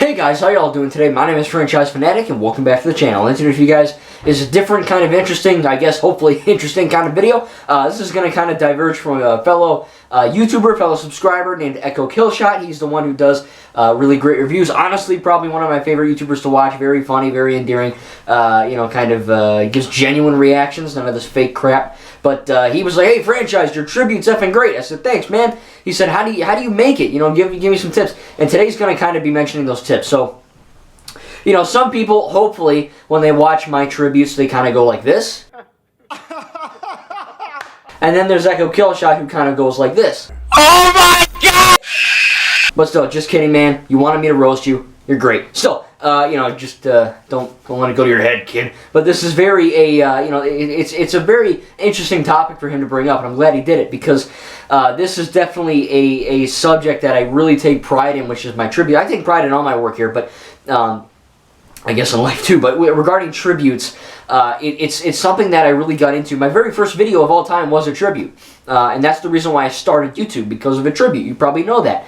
Hey guys, how y'all doing today? My name is Franchise Fanatic and welcome back to the channel. And today for you guys is a different kind of interesting, I guess hopefully interesting kind of video. This is going to kind of diverge from a fellow YouTuber, fellow subscriber named Echo Killshot. He's the one who does really great reviews. Honestly, probably one of my favorite YouTubers to watch. Very funny, very endearing, gives genuine reactions, none of this fake crap. But he was like, hey, Franchise, your tribute's effing great. I said, thanks, man. He said, how do you make it? You know, give me some tips. And today's going to kind of be mentioning those tips. So, you know, some people, hopefully, when they watch my tributes, they kind of go like this. And then there's Echo Killshot who kind of goes like this. Oh my god! But still, just kidding, man. You wanted me to roast you. You're great. Still, don't let it go to your head, kid. But this is very it's a very interesting topic for him to bring up, and I'm glad he did it because this is definitely a subject that I really take pride in, which is my tribute. I take pride in all my work here, but I guess in life too. But regarding tributes, it's something that I really got into. My very first video of all time was a tribute, and that's the reason why I started YouTube, because of a tribute. You probably know that,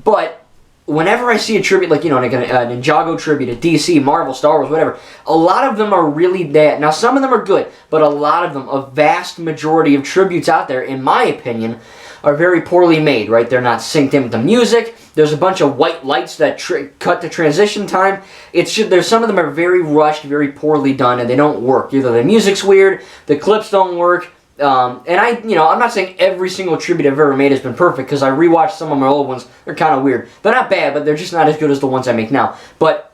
but whenever I see a tribute, like, you know, like a Ninjago tribute, a DC, Marvel, Star Wars, whatever, a lot of them are really bad. Now, some of them are good, but a lot of them, a vast majority of tributes out there, in my opinion, are very poorly made, right? They're not synced in with the music. There's a bunch of white lights that cut the transition time. There's some of them are very rushed, very poorly done, and they don't work. Either the music's weird, the clips don't work. I'm not saying every single tribute I've ever made has been perfect, because I rewatched some of my old ones. They're kind of weird. They're not bad, but they're just not as good as the ones I make now. But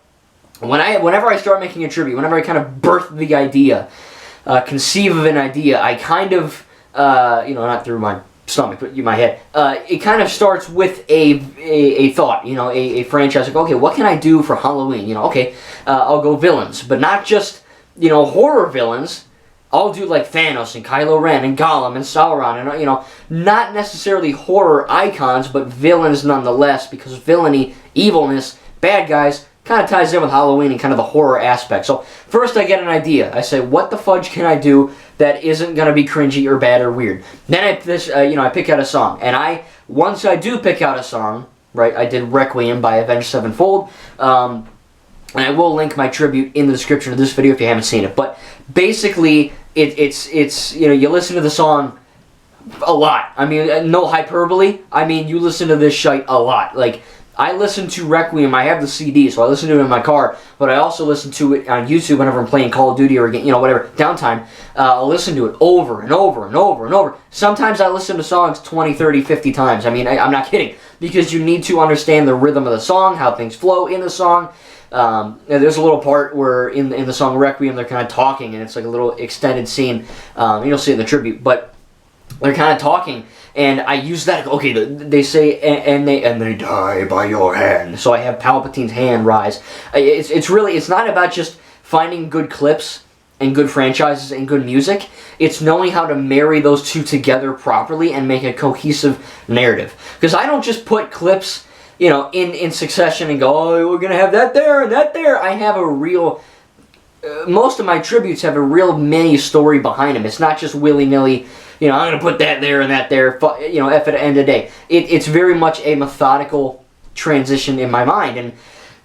whenever I start making a tribute, whenever I kind of birth the idea, conceive of an idea, I kind of, not through my stomach, but my head, it kind of starts with a thought, a franchise. Like, okay, what can I do for Halloween? Okay, I'll go villains, but not just, horror villains. I'll do like Thanos and Kylo Ren and Gollum and Sauron and, not necessarily horror icons, but villains nonetheless, because villainy, evilness, bad guys, kind of ties in with Halloween and kind of the horror aspect. So first I get an idea. I say, what the fudge can I do that isn't going to be cringy or bad or weird? Then I pick out a song. And once I do pick out a song, right, I did Requiem by Avenged Sevenfold. And I will link my tribute in the description of this video if you haven't seen it. But basically, it's you listen to the song a lot. I mean, no hyperbole. I mean, you listen to this shite a lot. Like, I listen to Requiem. I have the CD, so I listen to it in my car. But I also listen to it on YouTube whenever I'm playing Call of Duty or, whatever, downtime. I'll listen to it over and over and over and over. Sometimes I listen to songs 20, 30, 50 times. I mean, I'm not kidding. Because you need to understand the rhythm of the song, how things flow in the song. There's a little part where in the song Requiem they're kind of talking, and it's like a little extended scene. You'll see it in the tribute, but they're kind of talking, and I use that. Okay, they say and they die by your hand. So I have Palpatine's hand rise. It's not about just finding good clips and good franchises and good music. It's knowing how to marry those two together properly and make a cohesive narrative. Because I don't just put clips, in succession and go, oh, we're going to have that there and that there. I have a real, most of my tributes have a real mini story behind them. It's not just willy-nilly, I'm going to put that there and that there, F at the end of the day. It's very much a methodical transition in my mind. And,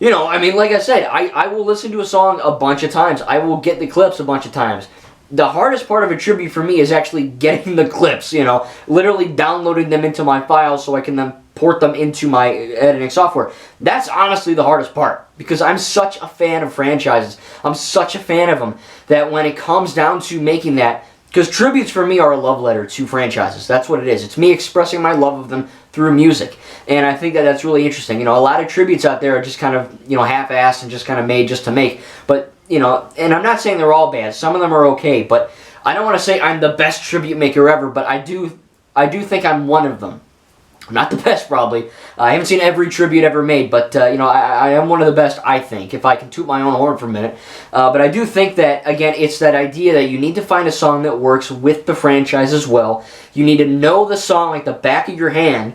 like I said, I will listen to a song a bunch of times. I will get the clips a bunch of times. The hardest part of a tribute for me is actually getting the clips, literally downloading them into my files so I can then port them into my editing software. That's honestly the hardest part, because I'm such a fan of franchises. I'm such a fan of them that when it comes down to making that, because tributes for me are a love letter to franchises. That's what it is. It's me expressing my love of them through music. And I think that that's really interesting. A lot of tributes out there are just kind of, half-assed and just kind of made just to make. But, and I'm not saying they're all bad. Some of them are okay. But I don't want to say I'm the best tribute maker ever, but I do think I'm one of them. I'm not the best, probably. I haven't seen every tribute ever made, but, I am one of the best, I think, if I can toot my own horn for a minute. But I do think that, again, it's that idea that you need to find a song that works with the franchise as well. You need to know the song like the back of your hand,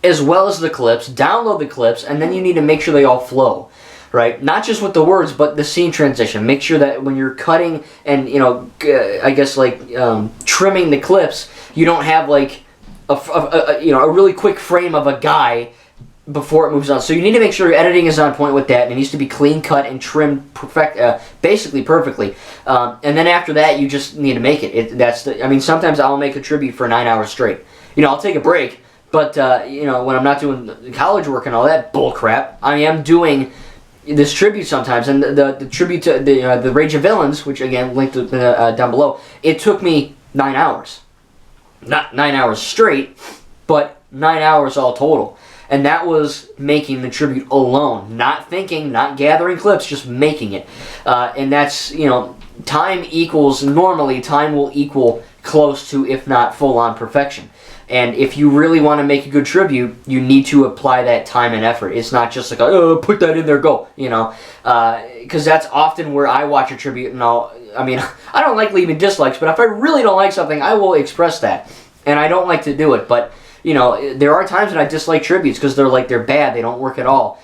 as well as the clips, download the clips, and then you need to make sure they all flow. Right? Not just with the words, but the scene transition. Make sure that when you're cutting and, trimming the clips, you don't have, like, a really quick frame of a guy before it moves on. So you need to make sure your editing is on point with that, and it needs to be clean cut and trimmed basically perfectly. And then after that, you just need to make it. I mean, sometimes I'll make a tribute for 9 hours straight. You know, I'll take a break, but you know, when I'm not doing college work and all that bull crap, I am doing this tribute sometimes. And the tribute to the Rage of Villains, which again linked down below, it took me 9 hours, not 9 hours straight, but 9 hours all total. And that was making the tribute alone. Not thinking, not gathering clips, just making it. And that's, you know, time will equal close to, if not full-on perfection. And if you really want to make a good tribute, you need to apply that time and effort. It's not just like, oh, put that in there, go, you know. Because that's often where I watch a tribute and I don't like leaving dislikes, but if I really don't like something, I will express that. And I don't like to do it, but you know, there are times when I dislike tributes because they're bad, they don't work at all.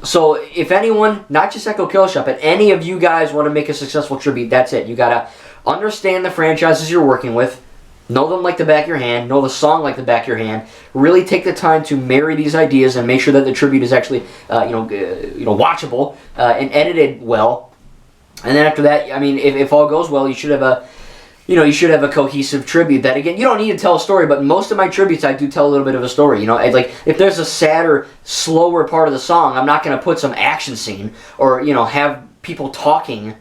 So if anyone, not just Echo Killshot, but any of you guys want to make a successful tribute, that's it. You gotta understand the franchises you're working with, know them like the back of your hand, know the song like the back of your hand. Really take the time to marry these ideas and make sure that the tribute is actually, watchable and edited well. And then after that, I mean, if all goes well, you should have a cohesive tribute that, again, you don't need to tell a story, but most of my tributes, I do tell a little bit of a story. You know, like, if there's a sadder, slower part of the song, I'm not going to put some action scene or, you know, have people talking.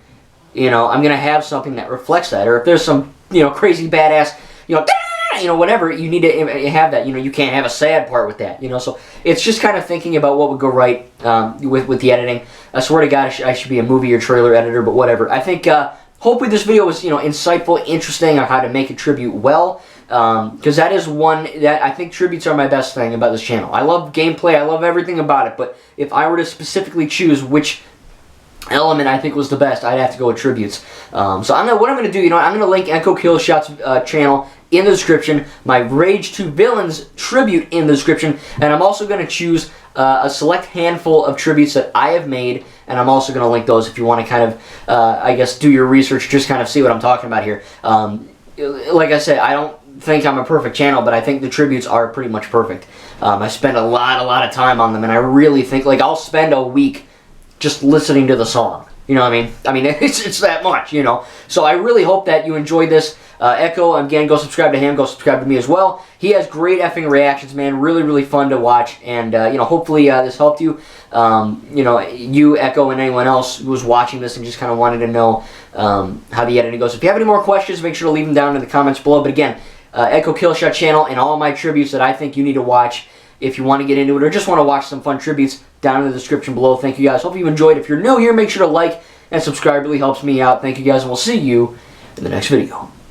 You know, I'm going to have something that reflects that. Or if there's some, you know, crazy badass, you know, whatever, you need to have that. You know, you can't have a sad part with that, you know. So it's just kind of thinking about what would go right with the editing. I swear to God, I should be a movie or trailer editor, but whatever. I think... hopefully this video was, you know, insightful, interesting on how to make a tribute well, because that is one that I think tributes are my best thing about this channel. I love gameplay, I love everything about it, but if I were to specifically choose which element I think was the best, I'd have to go with tributes. So what I'm going to do, you know, I'm going to link Echo Killshot's channel in the description, my Rage 2 Villains tribute in the description, and I'm also going to choose a select handful of tributes that I have made, and I'm also going to link those if you want to kind of, I guess, do your research, just kind of see what I'm talking about here. Like I said, I don't think I'm a perfect channel, but I think the tributes are pretty much perfect. I spend a lot of time on them, and I really think, like, I'll spend a week just listening to the song. You know what I mean? I mean, it's that much, you know. So I really hope that you enjoyed this. Echo, again, go subscribe to him. Go subscribe to me as well. He has great effing reactions, man. Really fun to watch. And, you know, hopefully this helped you. You know, you, Echo, and anyone else who was watching this and just kind of wanted to know how the editing goes. If you have any more questions, make sure to leave them down in the comments below. But again, Echo Killshot channel and all my tributes that I think you need to watch if you want to get into it or just want to watch some fun tributes down in the description below. Thank you guys. Hope you enjoyed. If you're new here, make sure to like and subscribe. It really helps me out. Thank you guys, and we'll see you in the next video.